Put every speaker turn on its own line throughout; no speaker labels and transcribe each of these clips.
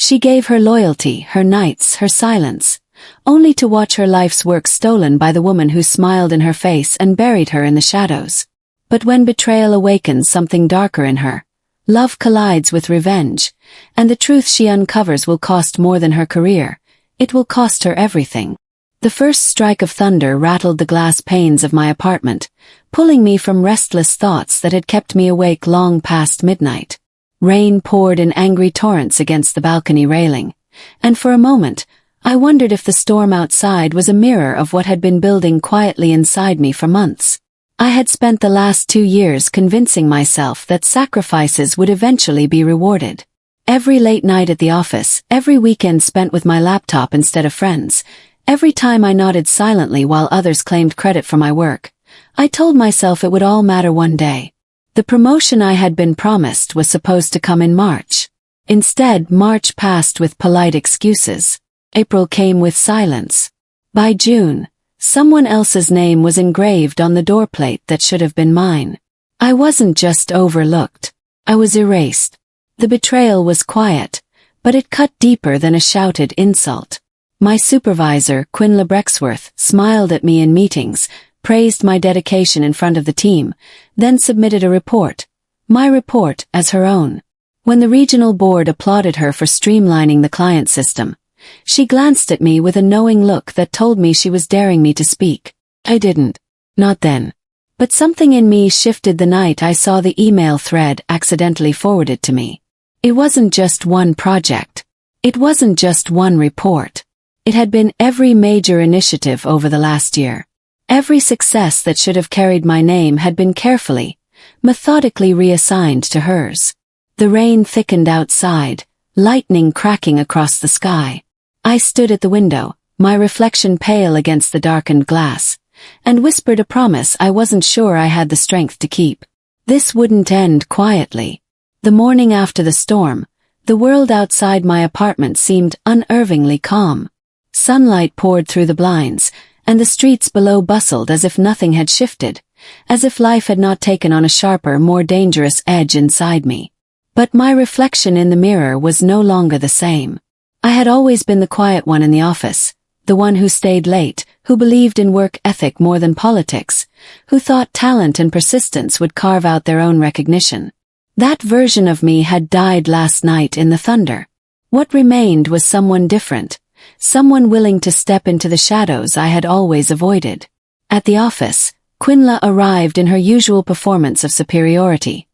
She gave her loyalty, her nights, her silence, only to watch her life's work stolen by the woman who smiled in her face and buried her in the shadows. But when betrayal awakens something darker in her, love collides with revenge, and the truth she uncovers will cost more than her career. It will cost her everything. The first strike of thunder rattled the glass panes of my apartment, pulling me from restless thoughts that had kept me awake long past midnight. Rain poured in angry torrents against the balcony railing, and for a moment, I wondered if the storm outside was a mirror of what had been building quietly inside me for months. I had spent the last 2 years convincing myself that sacrifices would eventually be rewarded. Every late night at the office, every weekend spent with my laptop instead of friends, every time I nodded silently while others claimed credit for my work, I told myself it would all matter one day. The promotion I had been promised was supposed to come in March. Instead, March passed with polite excuses. April came with silence. By June, someone else's name was engraved on the doorplate that should have been mine. I wasn't just overlooked. I was erased. The betrayal was quiet, but it cut deeper than a shouted insult. My supervisor, Quinla Brexworth, smiled at me in meetings, praised my dedication in front of the team, then submitted a report, my report, as her own. When the regional board applauded her for streamlining the client system, she glanced at me with a knowing look that told me she was daring me to speak. I didn't. Not then. But something in me shifted the night I saw the email thread accidentally forwarded to me. It wasn't just one project. It wasn't just one report. It had been every major initiative over the last year. Every success that should have carried my name had been carefully, methodically reassigned to hers. The rain thickened outside, lightning cracking across the sky. I stood at the window, my reflection pale against the darkened glass, and whispered a promise I wasn't sure I had the strength to keep. This wouldn't end quietly. The morning after the storm, the world outside my apartment seemed unervingly calm. Sunlight poured through the blinds, and the streets below bustled as if nothing had shifted, as if life had not taken on a sharper, more dangerous edge inside me. But my reflection in the mirror was no longer the same. I had always been the quiet one in the office, the one who stayed late, who believed in work ethic more than politics, who thought talent and persistence would carve out their own recognition. That version of me had died last night in the thunder. What remained was someone different, someone willing to step into the shadows I had always avoided. At the office, Quinla arrived in her usual performance of superiority.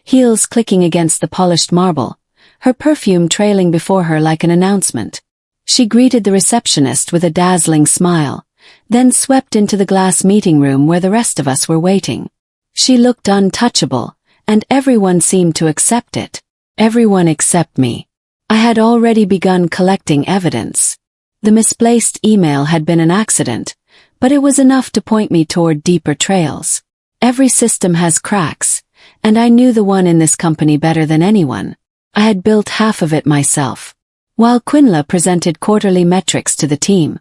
Heels clicking against the polished marble, her perfume trailing before her like an announcement. She greeted the receptionist with a dazzling smile, then swept into the glass meeting room where the rest of us were waiting. She looked untouchable, and everyone seemed to accept it. Everyone except me. I had already begun collecting evidence. The misplaced email had been an accident, but it was enough to point me toward deeper trails. Every system has cracks, and I knew the one in this company better than anyone. I had built half of it myself. While Quinla presented quarterly metrics to the team,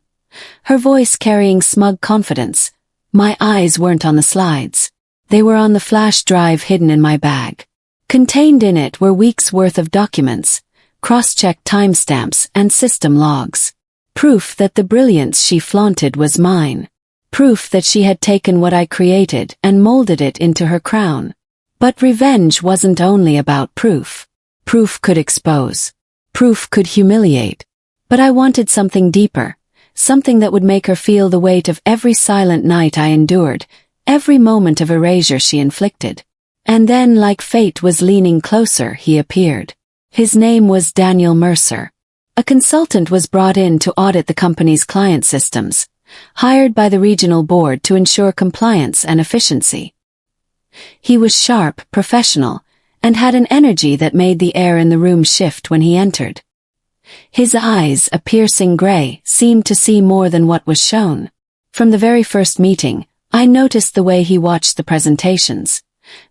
her voice carrying smug confidence, my eyes weren't on the slides. They were on the flash drive hidden in my bag. Contained in it were weeks' worth of documents, cross-checked timestamps and system logs. Proof that the brilliance she flaunted was mine. Proof that she had taken what I created and molded it into her crown. But revenge wasn't only about proof. Proof could expose. Proof could humiliate. But I wanted something deeper, something that would make her feel the weight of every silent night I endured, every moment of erasure she inflicted. And then, like fate was leaning closer, he appeared. His name was Daniel Mercer. A consultant was brought in to audit the company's client systems, hired by the regional board to ensure compliance and efficiency. He was sharp, professional, and had an energy that made the air in the room shift when he entered. His eyes, a piercing gray, seemed to see more than what was shown. From the very first meeting, I noticed the way he watched the presentations,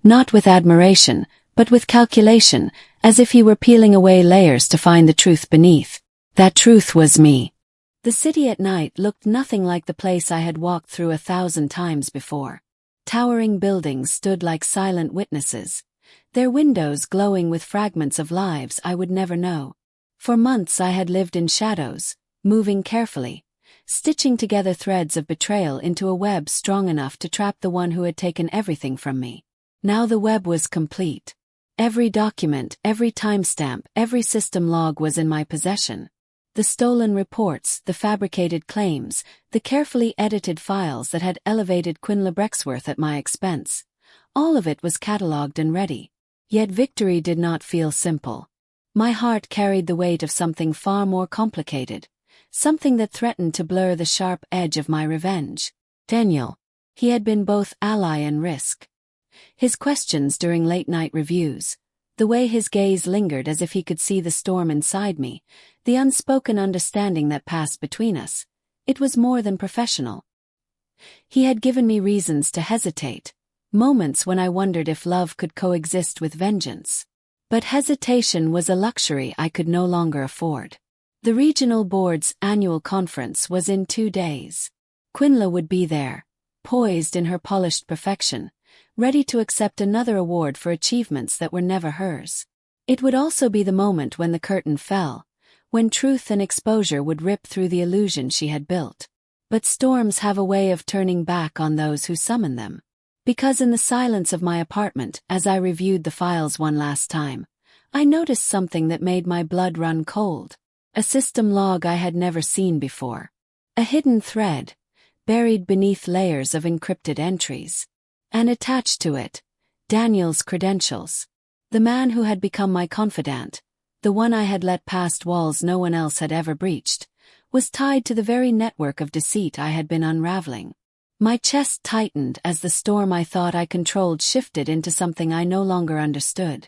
not with admiration, but with calculation, as if he were peeling away layers to find the truth beneath. That truth was me. The city at night looked nothing like the place I had walked through 1,000 times before. Towering buildings stood like silent witnesses, their windows glowing with fragments of lives I would never know. For months I had lived in shadows, moving carefully, stitching together threads of betrayal into a web strong enough to trap the one who had taken everything from me. Now the web was complete. Every document, every timestamp, every system log was in my possession. The stolen reports, the fabricated claims, the carefully edited files that had elevated Quinla Brexworth at my expense. All of it was catalogued and ready. Yet victory did not feel simple. My heart carried the weight of something far more complicated, something that threatened to blur the sharp edge of my revenge. Daniel. He had been both ally and risk. His questions during late-night reviews, the way his gaze lingered as if he could see the storm inside me, the unspoken understanding that passed between us, it was more than professional. He had given me reasons to hesitate, moments when I wondered if love could coexist with vengeance. But hesitation was a luxury I could no longer afford. The regional board's annual conference was in 2 days. Quinla would be there, poised in her polished perfection, ready to accept another award for achievements that were never hers. It would also be the moment when the curtain fell, when truth and exposure would rip through the illusion she had built. But storms have a way of turning back on those who summon them. Because in the silence of my apartment, as I reviewed the files one last time, I noticed something that made my blood run cold. A system log I had never seen before. A hidden thread, buried beneath layers of encrypted entries. And attached to it, Daniel's credentials. The man who had become my confidant, the one I had let past walls no one else had ever breached, was tied to the very network of deceit I had been unraveling. My chest tightened as the storm I thought I controlled shifted into something I no longer understood.